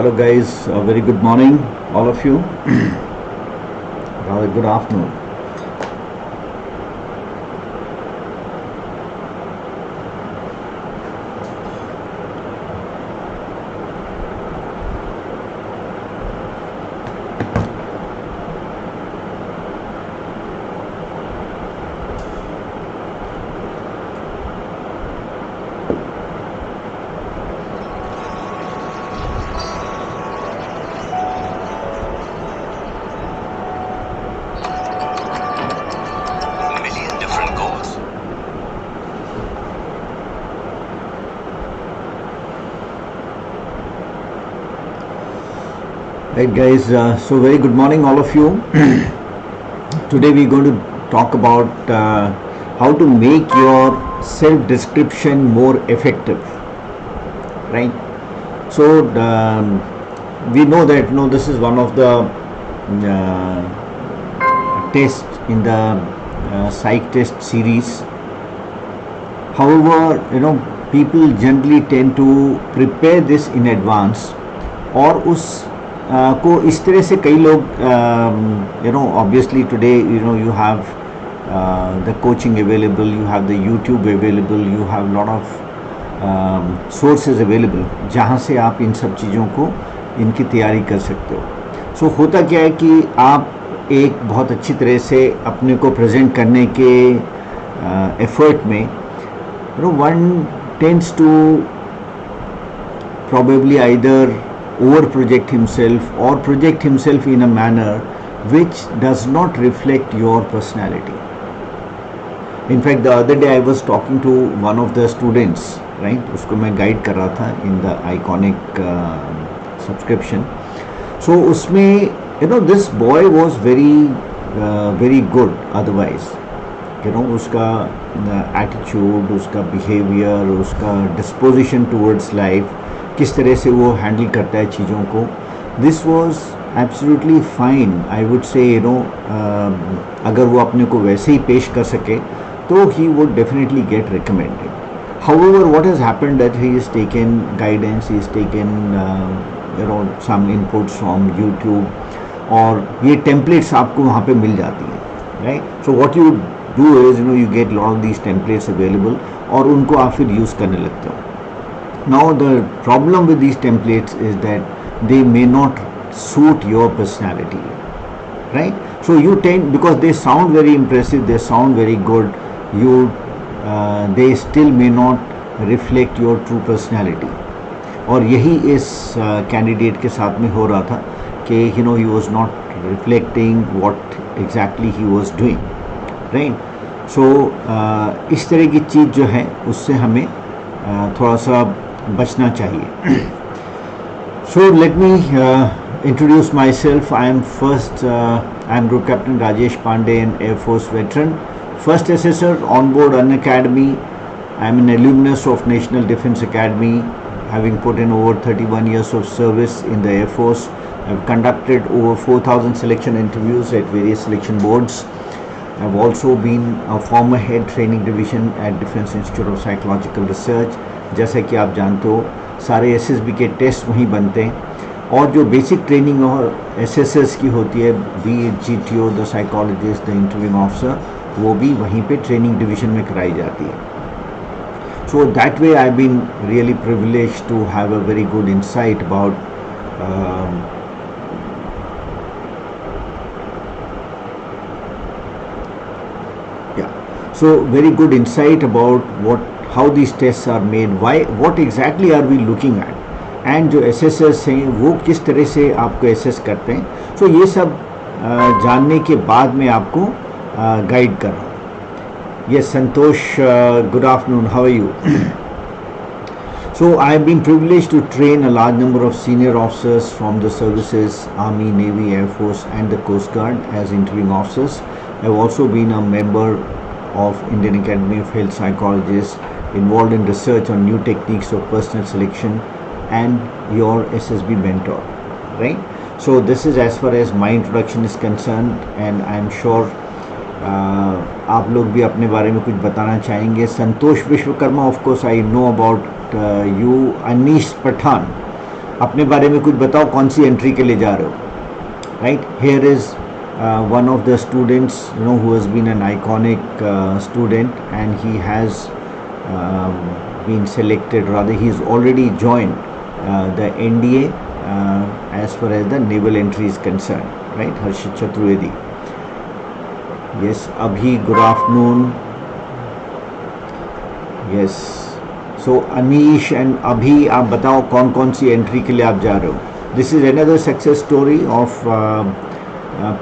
Hello guys, a very good morning all of you. Rather good afternoon. Right guys, so very good morning all of you. Today we're going to talk about how to make your self-description more effective, right? So we know that this is one of the tests in the psych test series. However, people generally tend to prepare this in advance और उस को इस तरह से कई लोग obviously today you have the coaching available, you have the YouTube available, you have lot of sources available जहाँ से आप इन सब चीज़ों को इनकी तैयारी कर सकते हो. So होता क्या है कि आप एक बहुत अच्छी तरह से अपने को प्रेजेंट करने के एफर्ट में one tends to probably either over project himself or project himself in a manner which does not reflect your personality. In fact, the other day I was talking to one of the students, right? उसको मैं guide कर रहा था in the iconic subscription. So उसमें this boy was very good otherwise. उसका attitude, उसका behavior, उसका disposition towards life, किस तरह से वो हैंडल करता है चीज़ों को, this was absolutely fine. I would say अगर वो अपने को वैसे ही पेश कर सके तो ही would definitely get recommended. However what has happened that he is taken guidance, he is taken some inputs from YouTube, और ये टेम्पलेट्स आपको वहाँ पे मिल जाती हैं, right? So what you do is you get lot of these templates available और उनको आप फिर यूज़ करने लगते हो. Now the problem with these templates is that they may not suit your personality, right? So you tend, because they sound very impressive, they sound very good, they still may not reflect your true personality. और यही इस candidate के साथ में हो रहा था कि he was not reflecting what exactly he was doing, right? So इस तरह की चीज़ जो है उससे हमें थोड़ा सा बचना चाहिए. So let me introduce myself. I am Group Captain Rajesh Pandey, an Air Force veteran, first assessor on board Unacademy. I am an alumnus of National Defence Academy, having put in over 31 years of service in the Air Force. I have conducted over 4,000 selection interviews at various selection boards. I have also been a former head training division at Defence Institute of Psychological Research. जैसा कि आप जानते हो सारे SSB के test वहीं बनते हैं, और जो बेसिक ट्रेनिंग और Assessors की होती है, be GTO, the psychologist, the interviewing officer, वो भी वहीं पे ट्रेनिंग डिवीज़न में कराई जाती है. So that way I been really privileged to have a very good insight about very good insight about how these tests are made, what exactly are we looking at, and जो assessors हैं वो किस तरह से आपको assess करते हैं. So ये सब जानने के बाद मैं आपको गाइड कर रहा हूँ. Yes, Santosh, good afternoon, how are you? So I have been privileged to train a large number of senior officers from the services, Army, Navy, Air Force and the Coast Guard as interviewing officers. I have also been a member of Indian Academy of Health Psychologists, involved in research on new techniques of personal selection, and your SSB mentor, right? So this is as far as my introduction is concerned, and I am sure आप लोग भी अपने बारे में कुछ बताना चाहेंगे. Santosh Vishwakarma, of course I know about you. Anish Pathan, अपने बारे में कुछ बताओ, कौन सी एंट्री के लिए जा रहे हो, right. Here is one of the students, who has been an iconic student, and he has been selected, rather he has already joined the NDA as far as the naval entry is concerned, right. Harshit Chaturvedi. Yes, Abhi, good afternoon. Yes, so Anish and Abhi, आप बताओ कौन कौन सी entry के लिए आप जा रहे हो. This is another success story of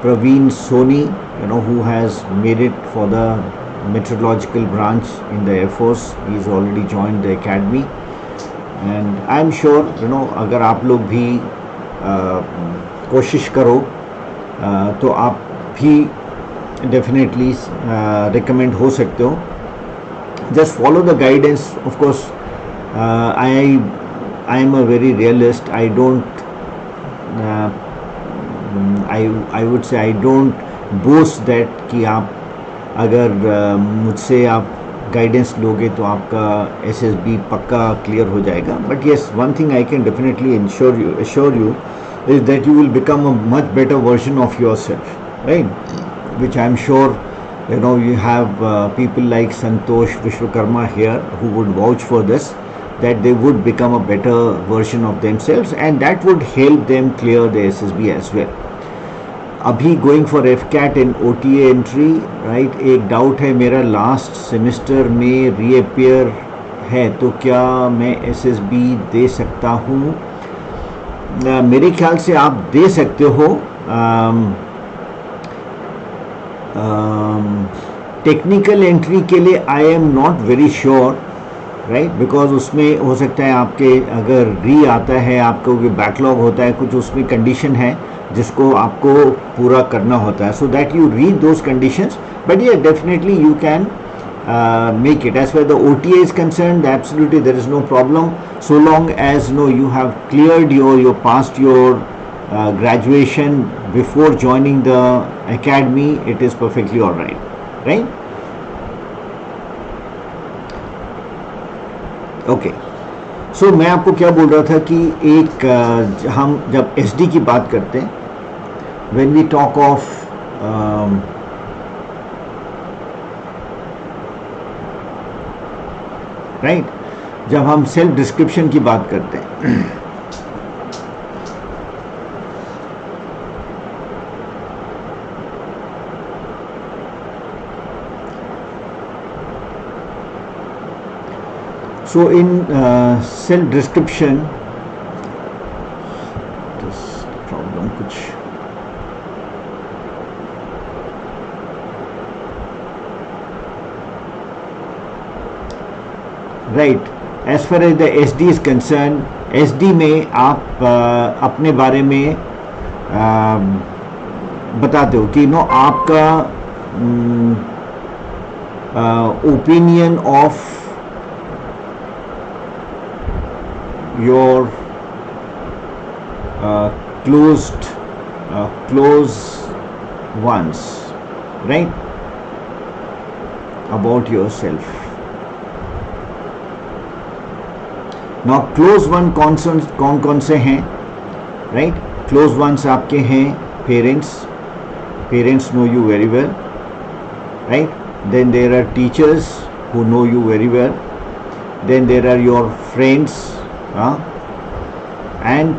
Praveen Soni, who has made it for the meteorological branch in the Air Force. He has already joined the academy, and I am sure, अगर आप लोग भी कोशिश करो तो आप भी definitely recommend हो सकते हो. Just follow the guidance. Of course, I am a very realist. I don't I would say I don't boast that कि आप अगर मुझसे आप गाइडेंस लोगे तो आपका SSB पक्का क्लियर हो जाएगा. But yes, one thing I can definitely assure you is that you will become a much better version of yourself, right? Which I am sure you have people like Santosh Vishwakarma here who would vouch for this, that they would become a better version of themselves, and that would help them clear the SSB as well. अभी going for FCAT and OTA entry, right? एक doubt है मेरा, last semester में reappear है तो क्या मैं SSB दे सकता हूँ? मेरे ख्याल से आप दे सकते हो. टेक्निकल एंट्री के लिए I am not very sure, right, because उसमें हो सकता है आपके अगर री आता है, आपको बैकलॉग होता है, कुछ उसमें कंडीशन है जिसको आपको पूरा करना होता है. So that you read those conditions, but ये definitely you can make it. As far as the OTA is concerned, absolutely there is no problem, so long as you have cleared you passed your graduation before joining the academy, it is perfectly all right. Okay, so मैं आपको क्या बोल रहा था कि एक हम जब SD की बात करते हैं, when we talk of right, जब हम सेल्फ डिस्क्रिप्शन की बात करते हैं, so in self description problem कुछ right. As far as the SD is concerned, SD में आप अपने बारे में बताते हो कि आपका opinion of your close ones, right, about your self. Now close one कौन से हैं, राइट? क्लोज वंस आपके हैं parents know you very well, right? Then there are teachers who know you very well, then there are your friends, and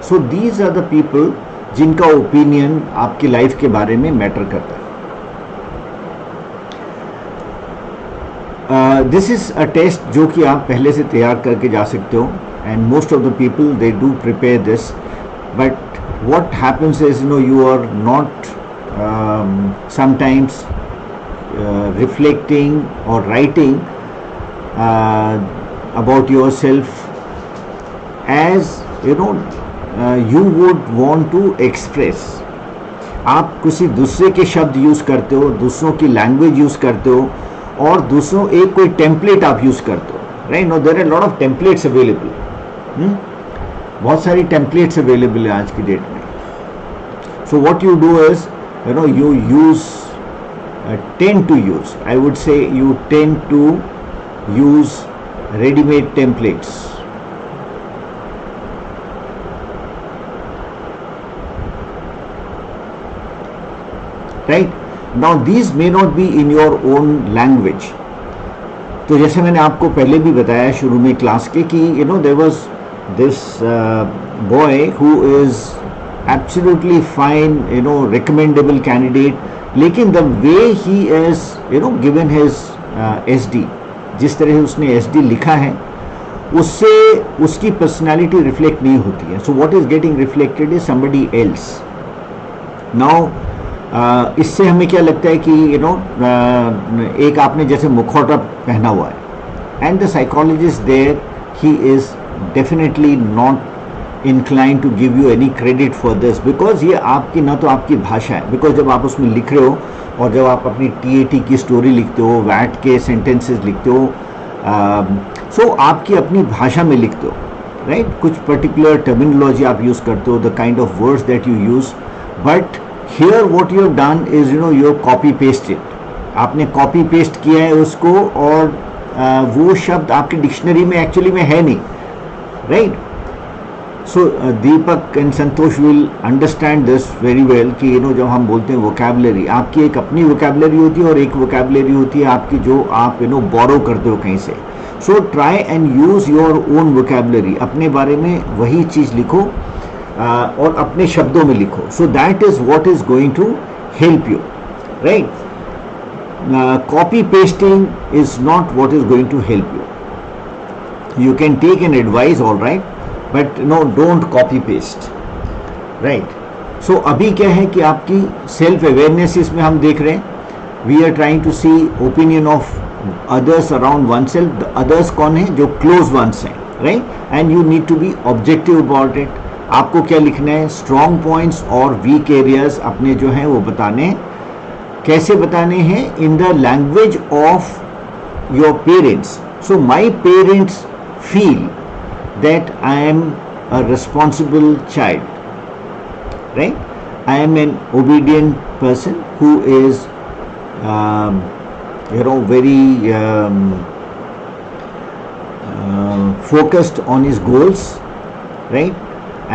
so these are the people जिनका opinion आपकी life के बारे में मैटर करता है. This is a test जो कि आप पहले से तैयार करके जा सकते हो, and most of the people they do prepare this, but what happens is you are not sometimes reflecting or writing about yourself as you would want to express. आप किसी दूसरे के शब्द यूज़ करते हो, दूसरों की लैंग्वेज यूज़ करते हो, और दूसरों एक कोई टेम्पलेट आप यूज़ करते हो, right? No, there are lot of templates available. बहुत सारी टेम्पलेट्स अवेलेबल है आज की डेट में. So what you do is you tend to use, I would say you tend to use ready-made templates, right. Now these may not be in your own language. तो जैसे मैंने आपको पहले भी बताया शुरू में क्लास के कि there was this boy who is absolutely fine, recommendable candidate, लेकिन the way he is given his SD, जिस तरह उसने एसडी लिखा है उससे उसकी पर्सनालिटी रिफ्लेक्ट नहीं होती है. So what is getting reflected is somebody else. Now इससे हमें क्या लगता है कि एक आपने जैसे मुखौटा पहना हुआ है, and the psychologist there he is definitely not inclined to give you any credit for this, because ये आपकी ना तो आपकी भाषा है, बिकॉज जब आप उसमें लिख रहे हो और जब आप अपनी TAT की स्टोरी लिखते हो, वैट के सेंटेंसेस लिखते हो, सो आपकी अपनी भाषा में लिखते हो, राइट. कुछ पर्टिकुलर टर्मिनोलॉजी आप यूज़ करते हो, the kind of words that you use, but here what you have done is you have copy pasted. आपने कॉपी पेस्ट किया है उसको, और वो शब्द आपकी डिक्शनरी में एक्चुअली में है नहीं, right. So Deepak and Santosh will understand this very well कि जब हम बोलते हैं वोकैबुलरी, आपकी एक अपनी वोकैबुलरी होती है और एक वोकैबुलरी होती है आपकी जो आप बोरो करते हो कहीं से. So try and use your own vocabulary. अपने बारे में वही चीज़ लिखो और अपने शब्दों में लिखो. So that is what is going to help you, right. Copy pasting is not what is going to help you. You can take an advice, all right, but no, don't copy paste, right. So अभी क्या है कि आपकी self awareness इसमें हम देख रहे हैं. We are trying to see opinion of others around one self. The others कौन है? जो क्लोज वंस हैं, right. And you need to be objective about it. आपको क्या लिखना है? स्ट्रॉन्ग पॉइंट्स और वीक एरियाज अपने जो हैं वो बताने. कैसे बताने हैं? In the language of your parents. So my parents feel that I am a responsible child, right? I am an obedient person who is very focused on his goals, right?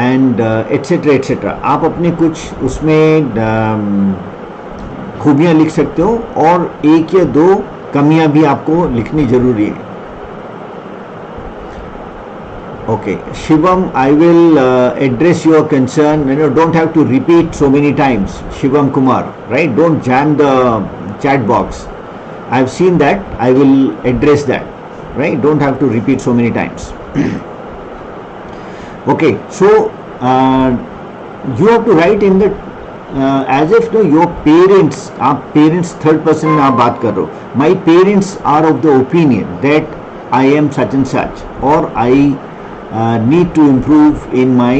And etc etc. आप अपने कुछ उसमें खूबियाँ लिख सकते हो, और एक या दो कमियाँ भी आपको लिखनी जरूरी है. Okay, Shivam, I will address your concern. Don't have to repeat so many times. Shivam Kumar, right? Don't jam the chat box. I've seen that. I will address that, right? Don't have to repeat so many times. Okay, so you have to write in the as if your parents, आप parents third person में आप बात कर रहे हो. My parents are of the opinion that I am such and such, or I need to improve in my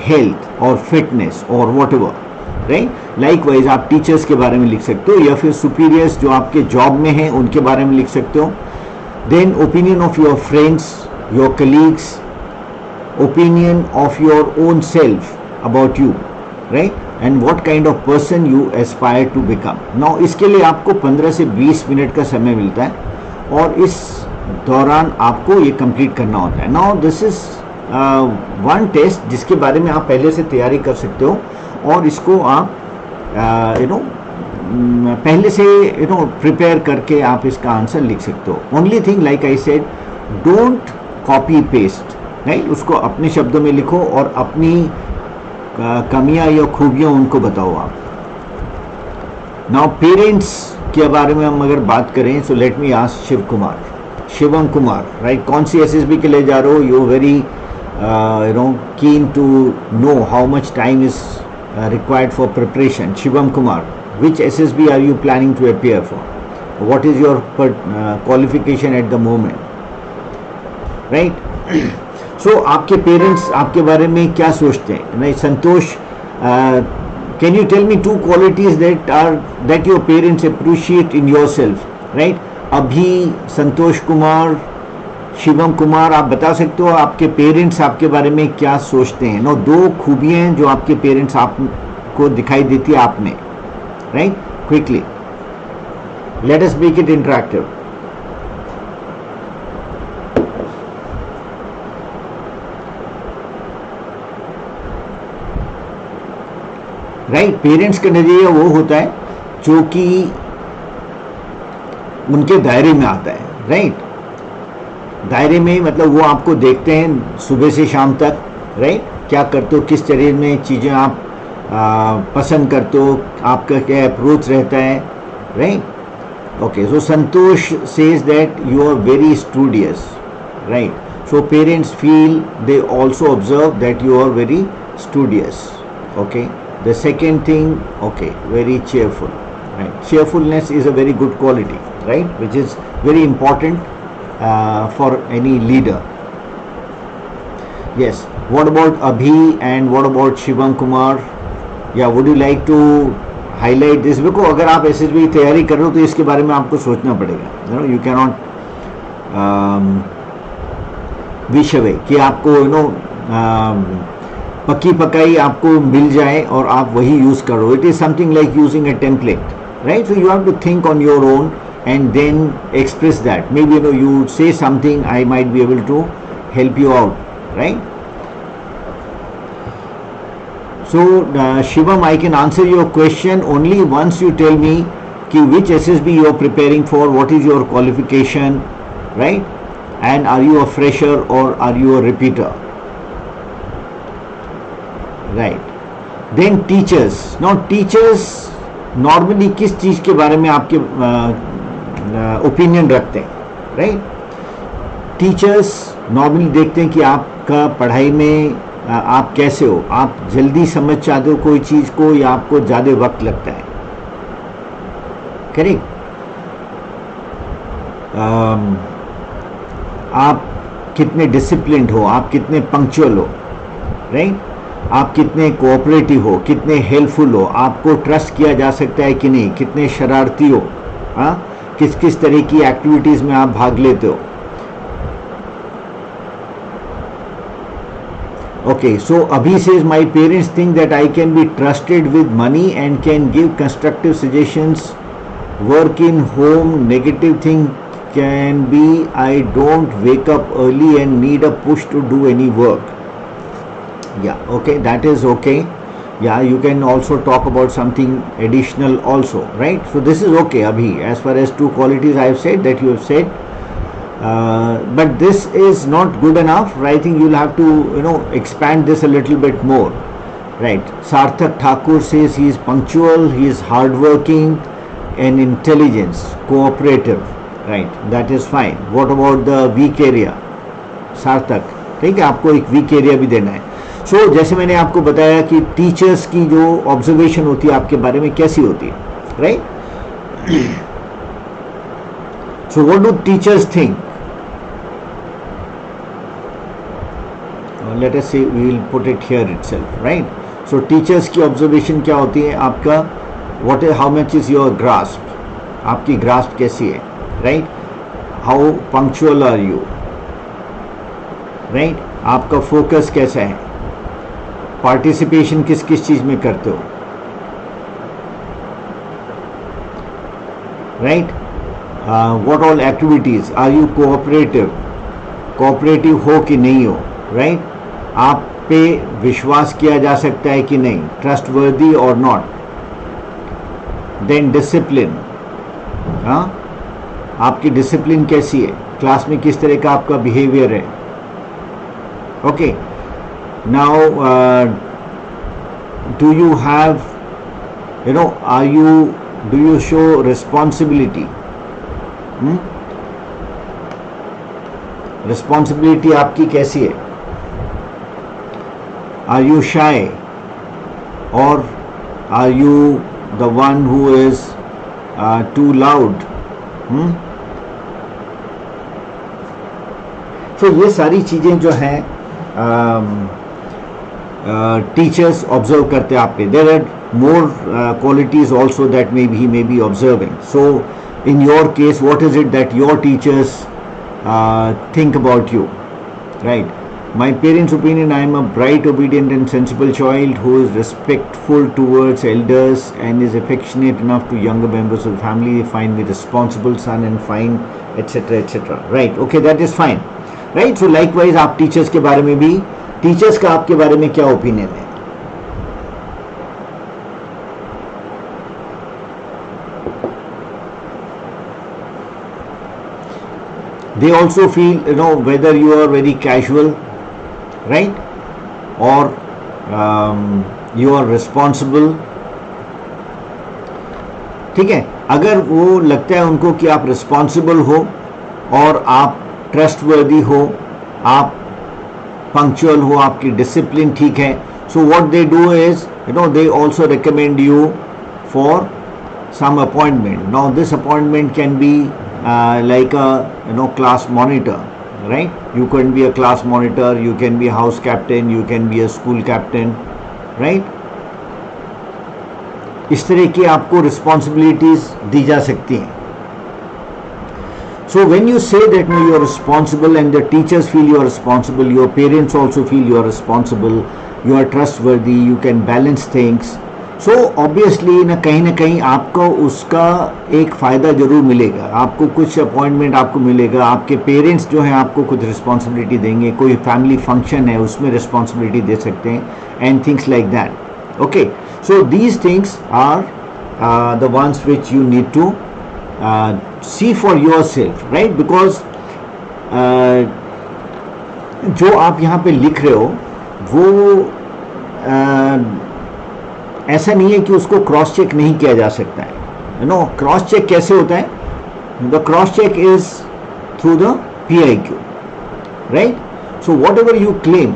health or fitness or whatever, right? Likewise आप teachers के बारे में लिख सकते हो, या फिर सुपीरियर्स जो आपके जॉब में हैं उनके बारे में लिख सकते हो. Then opinion of your friends, your colleagues, opinion of your own self about you, right, and what kind of person you aspire to become. Now इसके लिए आपको 15 से 20 मिनट का समय मिलता है, और इस दौरान आपको ये कंप्लीट करना होता है. Now this is one test जिसके बारे में आप पहले से तैयारी कर सकते हो, और इसको आप पहले से प्रिपेयर करके आप इसका आंसर लिख सकते हो. Only thing, like I said, don't copy paste, right. उसको अपने शब्दों में लिखो और अपनी कमियां या खूबियां उनको बताओ आप. नाउ पेरेंट्स के बारे में हम अगर बात करें, so let me ask Shivam Kumar, right. कौन सी SSB के लिए जा रहे हो? You very keen to know how much time is required for preparation. Shivam Kumar, which SSB are you planning to appear for? What is your qualification at the moment, right? So आपके parents आपके बारे में क्या सोचते हैं? नहीं, संतोष, can you tell me 2 qualities that your parents appreciate in yourself, right? अभी संतोष कुमार, शिवम कुमार, आप बता सकते हो आपके पेरेंट्स आपके बारे में क्या सोचते हैं. 2 खूबियाँ जो आपके पेरेंट्स आपको दिखाई देती है आप में, right. Quickly, let us make it interactive. Right. Parents का नजरिया वो होता है जो कि उनके दायरे में आता है, राइट। दायरे में मतलब वो आपको देखते हैं सुबह से शाम तक, राइट, क्या करते हो, किस तरह में चीज़ें आप पसंद करते हो, आपका क्या अप्रोच रहता है, right. Okay, so Santosh says that you are very studious, right. So parents feel they also observe that you are very studious, okay. The second thing, okay, very cheerful, right. Cheerfulness is a very good quality, right, which is very important for any leader. Yes, what about Abhi and what about Shivam Kumar? Yeah, would you like to highlight this? देखो, अगर आप SSB की तैयारी कर रहे हो तो इसके बारे में आपको सोचना पड़ेगा, you know, you cannot wish away कि आपको पक्की पकाई आपको मिल जाए और आप वही यूज करो. It is something like using a template, right? So you have to think on your own and then express that. Maybe you say something, I might be able to help you out, right? So Shivam, I can answer your question only once you tell me ki which SSB you are preparing for, what is your qualification, right? And are you a fresher or are you a repeater, right? Then teachers. Now teachers normally किस चीज के बारे में आपके opinion रखते हैं, right? Teachers normally देखते हैं कि आपका पढ़ाई में आप कैसे हो, आप जल्दी समझ चाहते हो कोई चीज को या आपको ज्यादा वक्त लगता है, करेक्ट? आप कितने डिसिप्लिन्ड हो, आप कितने पंक्चुअल हो, राइट? आप कितने कोऑपरेटिव हो, कितने हेल्पफुल हो, आपको ट्रस्ट किया जा सकता है कि नहीं, कितने शरारती हो, हाँ, किस किस तरह की एक्टिविटीज में आप भाग लेते हो. Okay, so Abhi says my parents think that I can be trusted with money and can give constructive suggestions. Work in home, negative thing can be I don't wake up early and need a push to do any work. Yeah, okay, that is okay. Yeah, you can also talk about something additional also, right? So this is okay, Abhi. As far as two qualities I have said that you have said, but this is not good enough. I think you'll have to expand this a little bit more, right? Sarthak Thakur says he is punctual, he is hardworking, and intelligence, cooperative, right? That is fine. What about the weak area, Sarthak? ठीक है, आपको एक weak area भी देना है. सो जैसे मैंने आपको बताया कि टीचर्स की जो ऑब्जर्वेशन होती है आपके बारे में कैसी होती है, right? So what do teachers think? Let us say we will put it here itself, right? So teachers की ऑब्जर्वेशन क्या होती है आपका, what is, how much is your grasp, आपकी ग्रास्प कैसी है, right? How punctual are you, right? आपका focus कैसा है, पार्टिसिपेशन किस किस चीज में करते हो, right? What all activities, are you cooperative, cooperative हो कि नहीं हो, राइट? आप पे विश्वास किया जा सकता है कि नहीं, ट्रस्टवर्दी और नॉट. देन डिसिप्लिन, हाँ, आपकी डिसिप्लिन कैसी है, क्लास में किस तरह का आपका बिहेवियर है. Okay, now do you have, do you show responsibility? Responsibility आपकी कैसी है? Are you shy or are you the one who is too loud? So ये सारी चीजें जो हैं टीचर्स ऑब्जर्व करते हैं आपके. There are more qualities also that he may be observing. So in your case, what is it that your teachers think about you, right? My parents' opinion, I am a bright, obedient and sensible child who is respectful towards elders and is affectionate enough to younger members of the family. They find me responsible son and fine, etc, etc, right? Okay, that is fine, right? So likewise आप teachers के बारे में भी, teachers का आपके बारे में क्या ओपिनियन है? they also feel, you know, whether you are very casual, right, or you are responsible. ठीक है, अगर वो लगता है उनको कि आप रिस्पॉन्सिबल हो और आप ट्रस्टवर्दी हो, आप पंक्चुअल हो, आपकी डिसिप्लिन ठीक है, so what they do is, you know, they also recommend you for some appointment. Now this appointment can be like a, you know, class monitor, right? You can be a class monitor, you can be a house captain, you can be a school captain, right? इस तरह की आपको responsibilities दी जा सकती हैं. So when you say that no, you are responsible and the teachers feel you are responsible, your parents also feel you are responsible, you are trustworthy, you can balance things. So obviously ना कहीं आपको उसका एक फ़ायदा ज़रूर मिलेगा. आपको कुछ अपॉइंटमेंट आपको मिलेगा, आपके पेरेंट्स जो हैं आपको कुछ रिस्पॉन्सिबिलिटी देंगे, कोई फैमिली फंक्शन है उसमें रिस्पॉन्सिबिलिटी दे सकते हैं, and things like that. Okay, so these things are the ones which you need to see for yourself, right? Because जो आप यहाँ पे लिख रहे हो वो ऐसा नहीं है कि उसको क्रॉस चेक नहीं किया जा सकता है. यू नो, क्रॉस चेक कैसे होता है? The cross check is through the PIQ, right? So whatever you claim,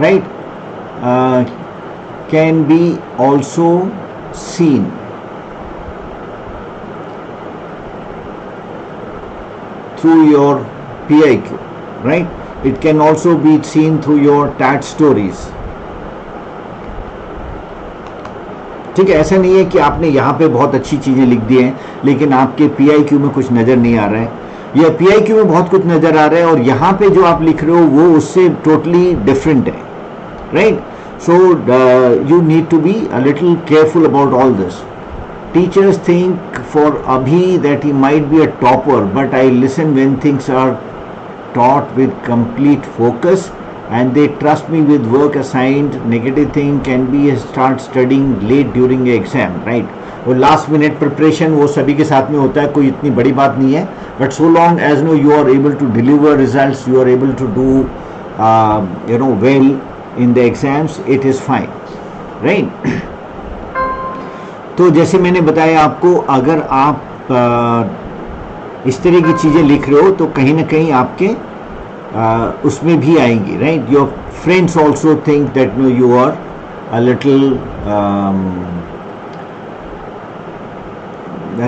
right, can be also seen through your PIQ, right? It can also be seen through your TAT stories. ठीक है, ऐसा नहीं है कि आपने यहाँ पे बहुत अच्छी चीज़ें लिख दी हैं लेकिन आपके PIQ में कुछ नज़र नहीं आ रहा है, या PIQ में बहुत कुछ नज़र आ रहा है और यहाँ पे जो आप लिख रहे हो वो उससे टोटली डिफरेंट है, right? So you need to be a little careful about all this. Teachers think for Abhi that he might be a topper, but I listen when things are taught with complete focus and they trust me with work assigned. Negative thing can be start studying late during the exam, right? वो last minute preparation वो सभी के साथ में होता है, कोई इतनी बड़ी बात नहीं है, but so long as no you are able to deliver results, you are able to do you know, well in the exams, it is fine, right? तो जैसे मैंने बताया आपको, अगर आप इस तरह की चीज़ें लिख रहे हो तो कहीं ना कहीं आपके उसमें भी आएंगी, right? Your friends also think that know you are a little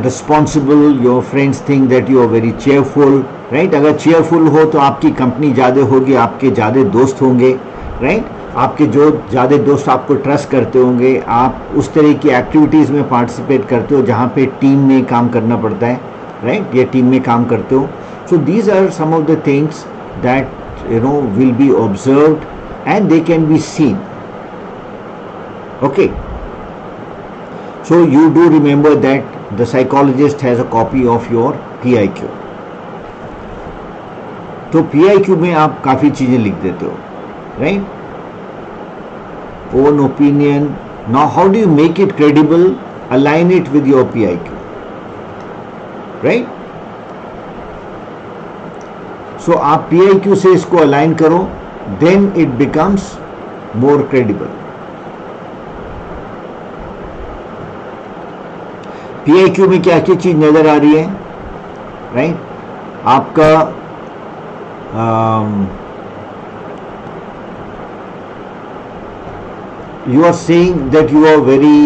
responsible, your friends think that you are very cheerful, right? अगर चेयरफुल हो तो आपकी कंपनी ज़्यादा होगी, आपके ज़्यादा दोस्त होंगे, राइट? आपके जो ज़्यादा दोस्त आपको ट्रस्ट करते होंगे, आप उस तरह की एक्टिविटीज़ में पार्टिसिपेट करते हो जहाँ पे टीम में काम करना पड़ता है, राइट? ये टीम में काम करते हो. So these are some of the things that you know will be observed and they can be seen. Okay, so you do remember that the psychologist has a copy of your PIQ. तो PIQ में आप काफ़ी चीज़ें लिख देते हो, right? Own opinion. Now how do you make it credible? Align it with your PIQ, right? So आप PIQ से इसको align करो, then it becomes more credible. PIQ में क्या क्या चीज नजर आ रही है, right? आपका you are saying that you are very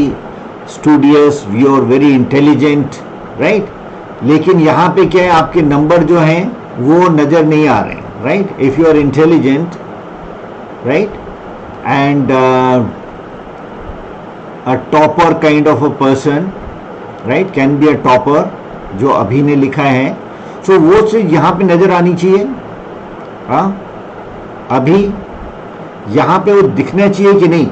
studious, you are very intelligent, right? लेकिन यहाँ पे क्या है, आपके नंबर जो हैं वो नज़र नहीं आ रहे हैं, right? If you are intelligent, right, and a topper kind of a person, right, can be a topper, जो अभी ने लिखा है, so वो चीज़ यहाँ पे नज़र आनी चाहिए. हाँ, अभी यहाँ पे वो दिखना चाहिए कि नहीं?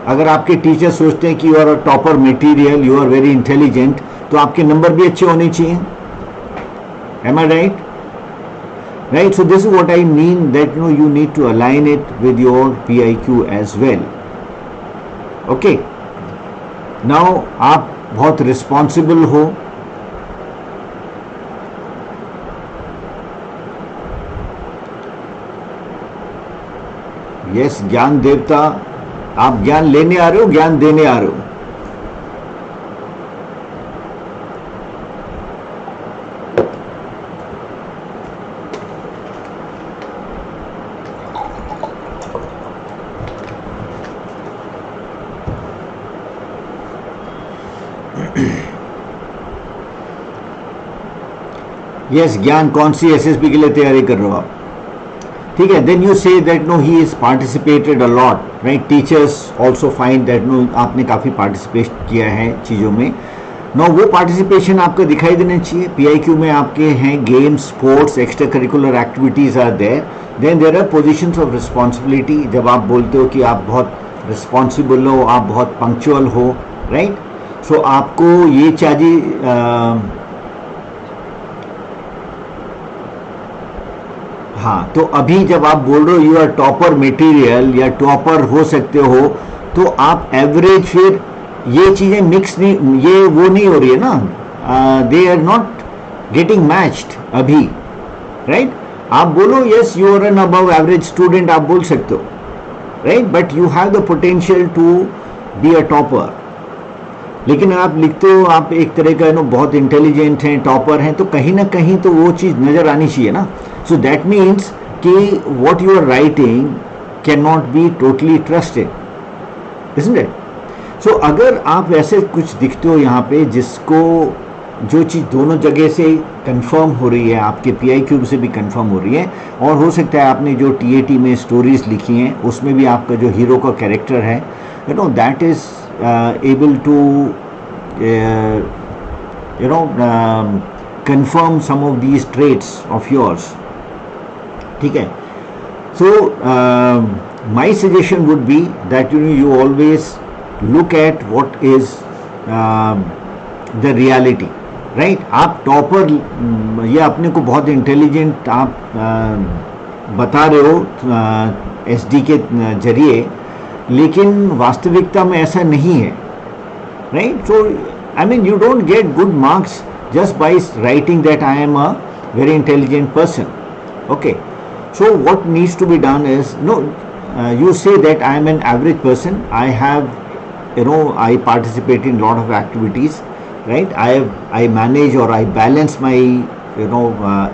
अगर आपके टीचर सोचते हैं कि you are a topper material, you are very intelligent, तो आपके नंबर भी अच्छे होने चाहिए. Am I right? Right, so this is what I mean that know you need to align it with your PIQ as well. Okay, now आप बहुत responsible हो, yes ज्ञान देवता, आप ज्ञान लेने आ रहे हो, ज्ञान देने आ रहे हो। यस ज्ञान कौन सी एसएसबी के लिए तैयारी कर रहे हो आप? ठीक है, then you say that know he is participated a lot, right? Teachers also find that know आपने काफ़ी पार्टिसिपेट किया है चीज़ों में। नो वो पार्टिसिपेशन आपका दिखाई देना चाहिए। पीआईक्यू में आपके हैं games, sports, extra curricular activities are there. Then there are positions of responsibility. जब आप बोलते हो कि आप बहुत रिस्पॉन्सिबल हो, आप बहुत पंक्चुअल हो, राइट? सो आपको ये चाहिए हाँ, तो अभी जब आप बोल रहे हो यू आर टॉपर मटेरियल या टॉपर हो सकते हो, तो आप एवरेज, फिर ये चीज़ें मिक्स नहीं, ये वो नहीं हो रही है ना, they are not getting matched अभी, राइट? आप बोलो yes you are an above average student, आप बोल सकते हो, right? But you have the potential to be a topper. लेकिन आप लिखते हो आप एक तरह का नो बहुत इंटेलिजेंट हैं, टॉपर हैं, तो कहीं ना कहीं तो वो चीज़ नज़र आनी चाहिए ना। सो दैट मीन्स कि what you are writing can not be totally trusted, isn't it? So अगर आप ऐसे कुछ दिखते हो यहाँ पे जिसको जो चीज़ दोनों जगह से कंफर्म हो रही है, आपके पीआईक्यू से भी कंफर्म हो रही है, और हो सकता है आपने जो टीएटी में स्टोरीज लिखी हैं उसमें भी आपका जो हीरो का कैरेक्टर है, you know that is able to confirm some of these traits of yours, ठीक है? So my suggestion would be that you always look at what is the reality, right? आप टॉपर या अपने को बहुत intelligent आप बता रहे हो एसडी के जरिए, लेकिन वास्तविकता में ऐसा नहीं है, right? So I mean you don't get good marks just by writing that I am a very intelligent person, okay? So what needs to be done is know you say that I am an average person, I have, I participate in lot of activities, right? I manage or I balance my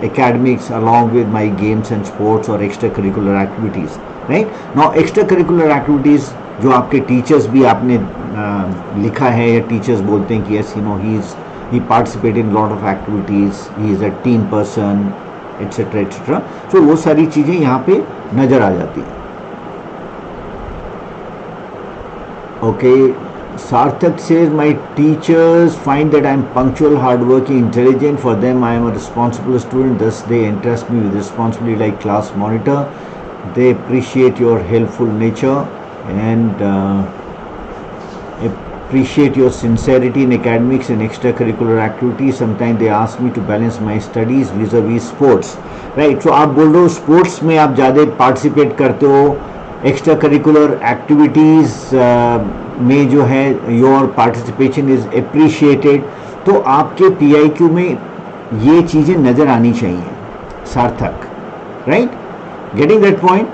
academics along with my games and sports or extracurricular activities, right? Now extracurricular activities जो आपके teachers भी आपने लिखा है या teachers बोलते हैं कि yes, he participate in lot of activities, he is a team person, etc etc. So वो सारी चीज़ें यहाँ पे नज़र आ जाती हैं. Okay, Sarthak says my teachers find that I am punctual, hardworking, intelligent. For them, I am a responsible student. Thus, they entrust me with responsibility like class monitor. They appreciate your helpful nature and appreciate your sincerity in academics and extracurricular activities. Sometimes they ask me to balance my studies vis-a-vis sports. Right? So आप बोल रहे हो sports में आप ज़्यादा participate करते हो, extra curricular activities में जो है योर पार्टिसिपेशन इज़ अप्रिशिएटेड. तो आपके पीआईक्यू में ये चीज़ें नज़र आनी चाहिए. Sarthak, right? Getting that point?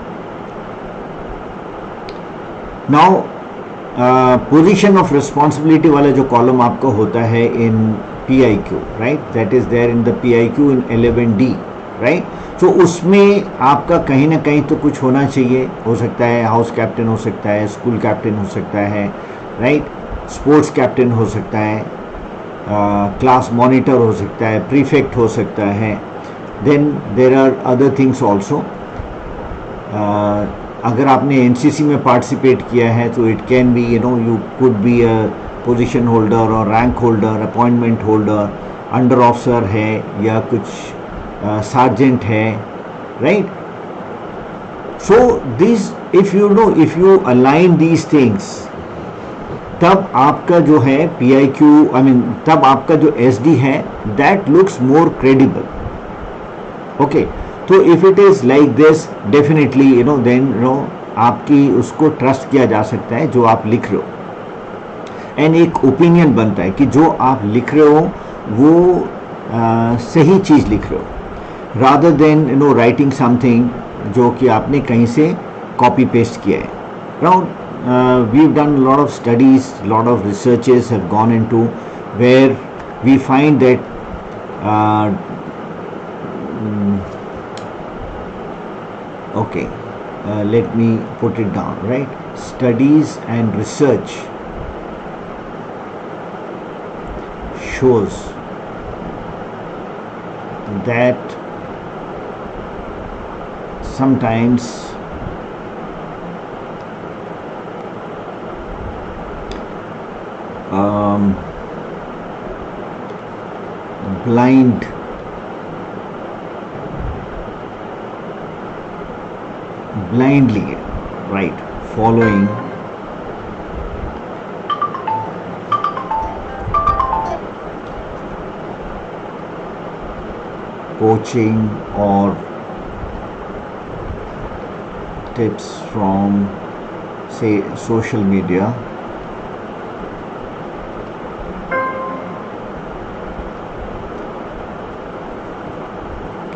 Now position of responsibility वाला जो कॉलम आपका होता है in PIQ, right, that is there in the PIQ in 11D, right? तो उसमें आपका कहीं ना कहीं तो कुछ होना चाहिए. हो सकता है हाउस कैप्टन हो सकता है, स्कूल कैप्टन हो सकता है, राइट, स्पोर्ट्स कैप्टन हो सकता है, क्लास मॉनिटर हो सकता है, प्रीफेक्ट हो सकता है. Then there are other things also. अगर आपने एनसीसी में पार्टिसिपेट किया है तो it can be you could be a position holder और rank holder, appointment holder, under officer है या कुछ sergeant है, right? So these, if you align these things, तब आपका जो है PIQ, तब आपका जो SD है that looks more credible. Okay, तो if it is like this, definitely then आपकी उसको ट्रस्ट किया जा सकता है जो आप लिख रहे हो. एंड एक ओपिनियन बनता है कि जो आप लिख रहे हो वो सही चीज़ लिख रहे हो, रादर देन राइटिंग समथिंग जो कि आपने कहीं से कॉपी पेस्ट किया है. Now we've done a lot of studies, lot of researches have gone into where we find that okay, let me put it down, right? Studies and research shows that sometimes blindly, right, following coaching or tips from, say, social media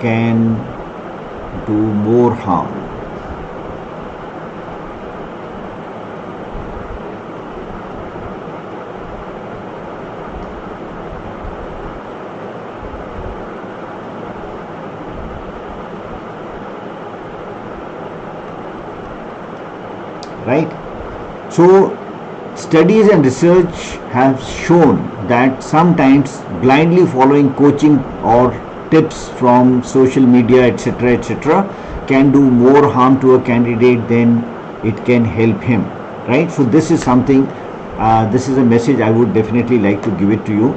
can do more harm. Right? So studies and research have shown that sometimes blindly following coaching or tips from social media etc can do more harm to a candidate than it can help him, right? So this is something, this is a message I would definitely like to give it to you.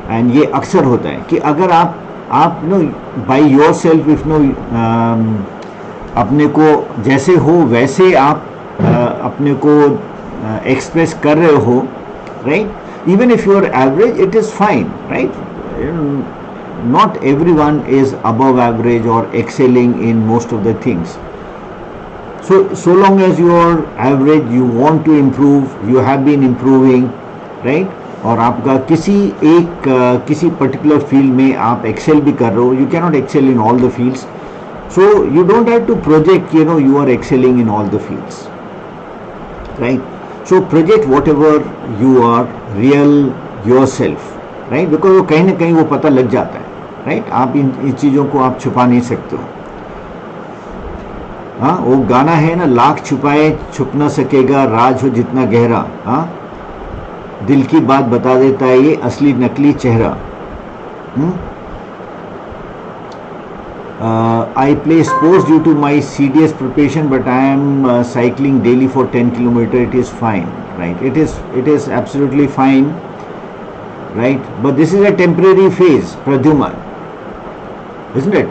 And ये अक्सर होता है कि अगर आप by yourself if अपने को जैसे हो वैसे आप अपने को एक्सप्रेस कर रहे हो, right? Even if you are average, it is fine, right? Not everyone is above average or excelling in most of the things. So long as you are average, you want to improve, you have been improving, right? और आपका किसी particular field में आप excel भी कर रहे हो, you cannot excel in all the fields. So you don't have to project, you are excelling in all the fields, right? So project whatever you are, real yourself, right? Because वो कहीं ना कहीं वो पता लग जाता है, right? आप इन चीज़ों को आप छुपा नहीं सकते हो. हाँ, वो गाना है ना, लाख छुपाए छुप ना सकेगा राज हो जितना गहरा. हाँ, दिल की बात बता देता है ये असली नकली चेहरा. I play sports due to my serious preparation, but I am cycling daily for 10 kilometers. It is fine, right? It is absolutely fine, right? But this is a temporary phase, Pradyuman, isn't it?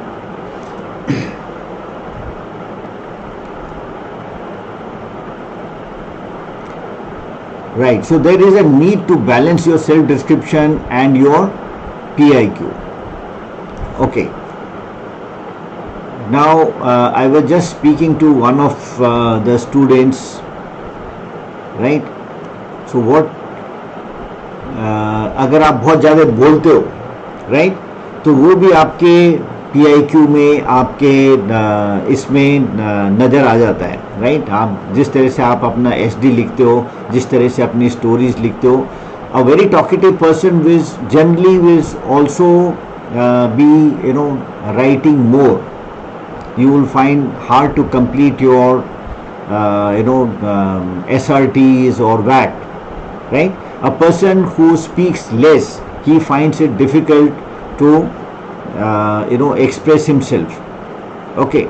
Right. So there is a need to balance your self-description and your PIQ. Okay. Now I was just speaking to one of the students, right? So what अगर आप बहुत ज़्यादा बोलते हो, right? तो वो भी आपके PIQ में आपके इसमें नज़र आ जाता है, right? आप जिस तरह से आप अपना SD लिखते हो, जिस तरह से अपनी स्टोरीज लिखते हो, a very talkative person will generally also be writing more. You will find hard to complete your SRTs or VAT, right? A person who speaks less, he finds it difficult to express himself. Okay.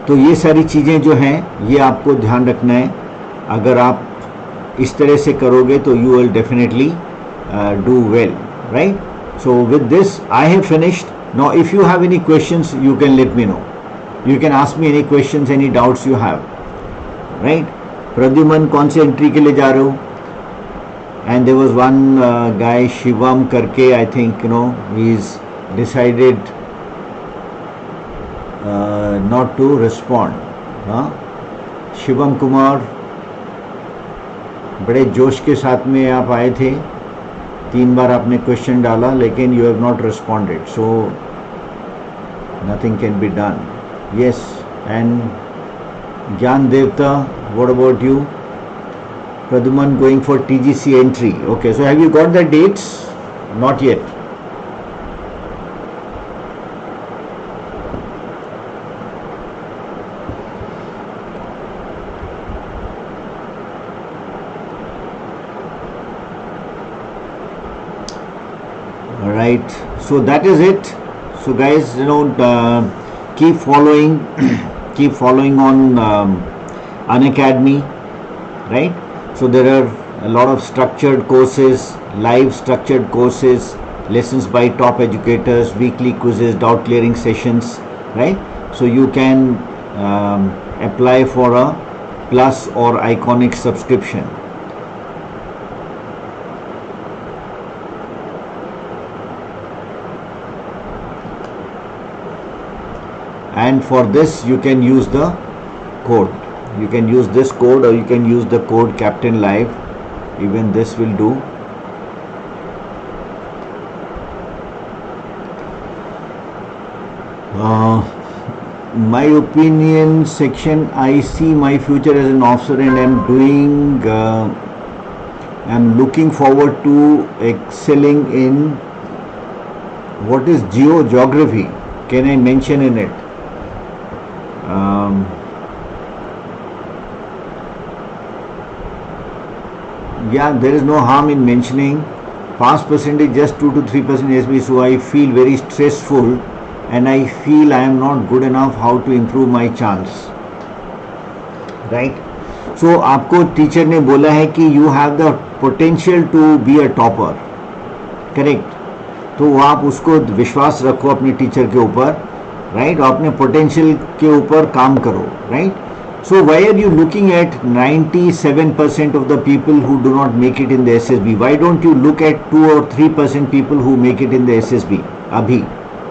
तो ये सारी चीज़ें जो हैं ये आपको ध्यान रखना है. अगर आप इस तरह से करोगे तो you will definitely do well, right? So with this I have finished. Now if you have any questions you can let me know. You can ask me any questions, any doubts you have, right? Pradyuman कौन से entry के लिए जा रहे हो? And there was one guy Shivam करके, I think he's decided not to respond. Shivam Kumar, बड़े जोश के साथ में आप आए थे, 3 बार आपने क्वेश्चन डाला लेकिन you have not responded, so nothing can be done. Yes, and ज्ञान देवता, what about you? Praduman going for TGC entry. Okay, so have you got the dates? Not yet. Alright, so that is it. So guys, keep following keep following on Unacademy, right? So there are a lot of structured courses, live structured courses, lessons by top educators, weekly quizzes, doubt clearing sessions, right? So you can apply for a Plus or Iconic subscription. And for this you can use the code. You can use this code or you can use the code Captain Live. Even this will do. My opinion section, I see my future as an officer and I'm looking forward to excelling in what is geography. Can I mention in it? Yeah, there is no harm in mentioning. Pass percentage just 2 to 3% SB, so I feel very stressful and I feel I am not good enough. How to improve my chance, right? So आपको teacher ने बोला है कि you have the potential to be a topper, correct? तो आप उसको विश्वास रखो अपने टीचर के ऊपर, right? और अपने potential के ऊपर काम करो, right? So why are you looking at 97% of the people who do not make it in the SSB? Why don't you look at 2 or 3% people who make it in the SSB? Abhi,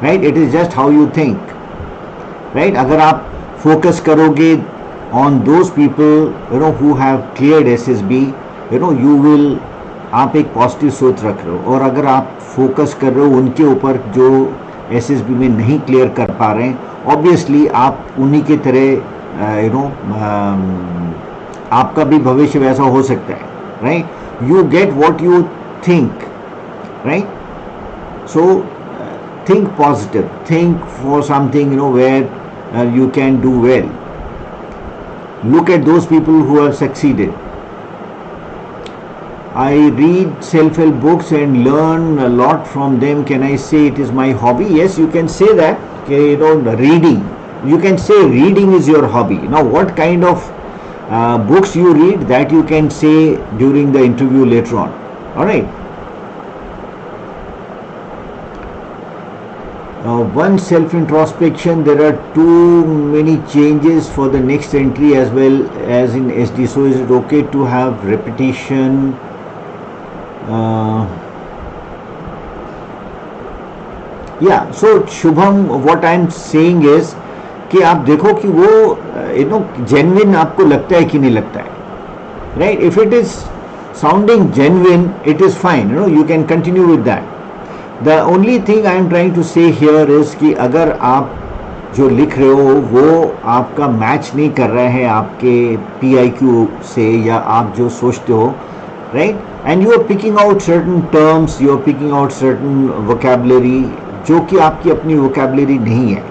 right? It is just how you think, right? अगर आप focus करोगे on those people, who have cleared SSB, you will, आप एक positive सोच रख रहे हो. और अगर आप focus कर रहे हो उनके ऊपर जो SSB में नहीं clear कर पा रहे हैं, obviously आप उन्हीं के तरह आपका भी भविष्य वैसा हो सकता है, right? You get what you think, right? So think positive, think for something where you can do well. Look at those people who have succeeded. I read self-help books and learn a lot from them. Can I say it is my hobby? Yes, you can say that. Reading. You can say reading is your hobby. Now, what kind of books you read, that you can say during the interview later on. All right. One self-introspection. There are too many changes for the next entry as well as in SD. So, is it okay to have repetition? Yeah. So, Shubham, what I am saying is कि आप देखो कि वो genuine आपको लगता है कि नहीं लगता है, right? If it is sounding genuine, it is fine, you can continue with that. The only thing I am trying to say here is कि अगर आप जो लिख रहे हो वो आपका मैच नहीं कर रहा है आपके PIQ से या आप जो सोचते हो, right? And you are picking out certain terms, you are picking out certain vocabulary जो कि आपकी अपनी वोकैबुलरी नहीं है,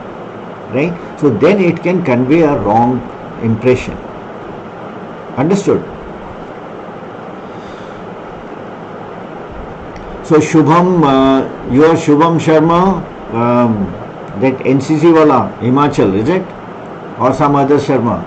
right? So then it can convey a wrong impression. Understood? So Shubham, you are Shubham Sharma, that NCC wala, Himachal, is it? Or some other Sharma?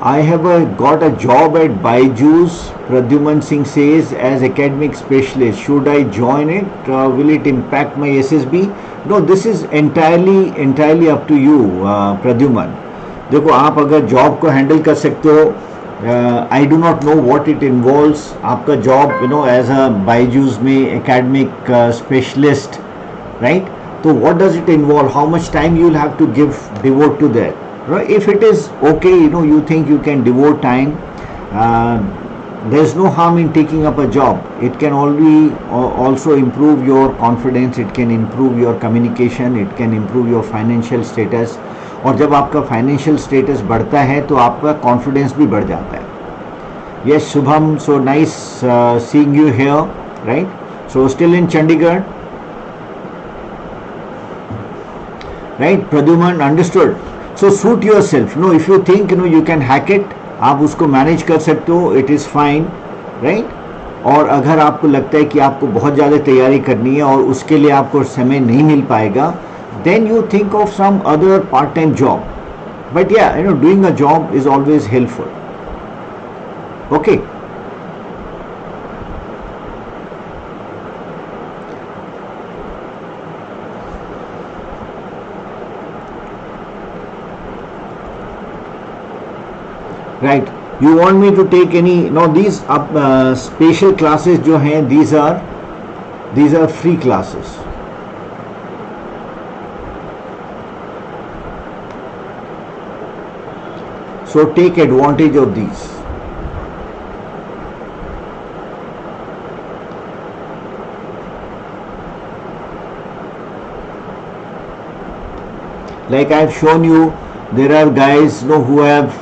I have got a job at Byju's, Pradyuman Singh says, as academic specialist. Should I join it? Will it impact my SSB? No, this is entirely up to you, Pradyuman. देखो, आप अगर job को handle कर सकते हो I do not know what it involves. आपका job, as a Byju's में academic specialist, right? So what does it involve? How much time you'll have to devote to that? Right? If it is okay, you think you can devote time, there's no harm in taking up a job. It can also improve your confidence, it can improve your communication, it can improve your financial status. और जब आपका financial status बढ़ता है तो आपका confidence भी बढ़ जाता है. Yes Shubham, so nice seeing you here, right? So still in Chandigarh, right? Pradyuman, understood. So suit yourself. No, if you think you can hack it, आप उसको मैनेज कर सकते हो, इट इज़ फाइन, राइट? और अगर आपको लगता है कि आपको बहुत ज़्यादा तैयारी करनी है और उसके लिए आपको समय नहीं मिल पाएगा, then you think of some other part-time job. But yeah, doing a job is always helpful. Okay. Right. You want me to take any? No, these special classes जो हैं, these are free classes. So take advantage of these. Like I have shown you, there are guys who have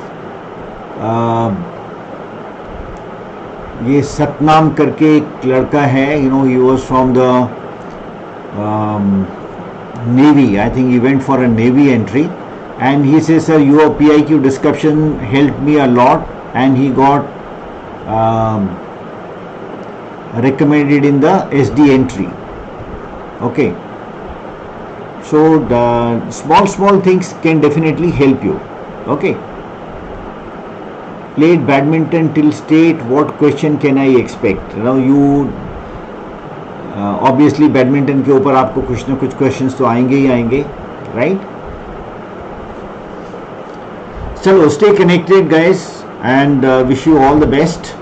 ये सतनाम करके एक लड़का है, he was from the Navy. I think he went for a Navy entry. And he says, sir, your PIQ discussion helped me a lot, and he got recommended in the SD entry. Okay. So the small things can definitely help you. Okay. Played badminton till state. What question can I expect? Now you obviously badminton के ऊपर आपको कुछ ना कुछ questions तो आएंगे ही आएंगे, right? चलो, stay connected guys, and wish you all the best.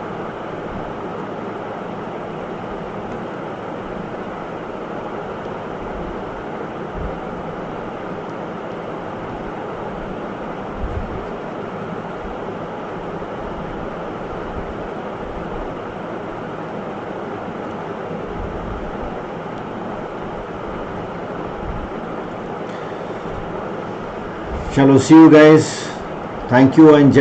चलो, see you guys. Thank you and Jai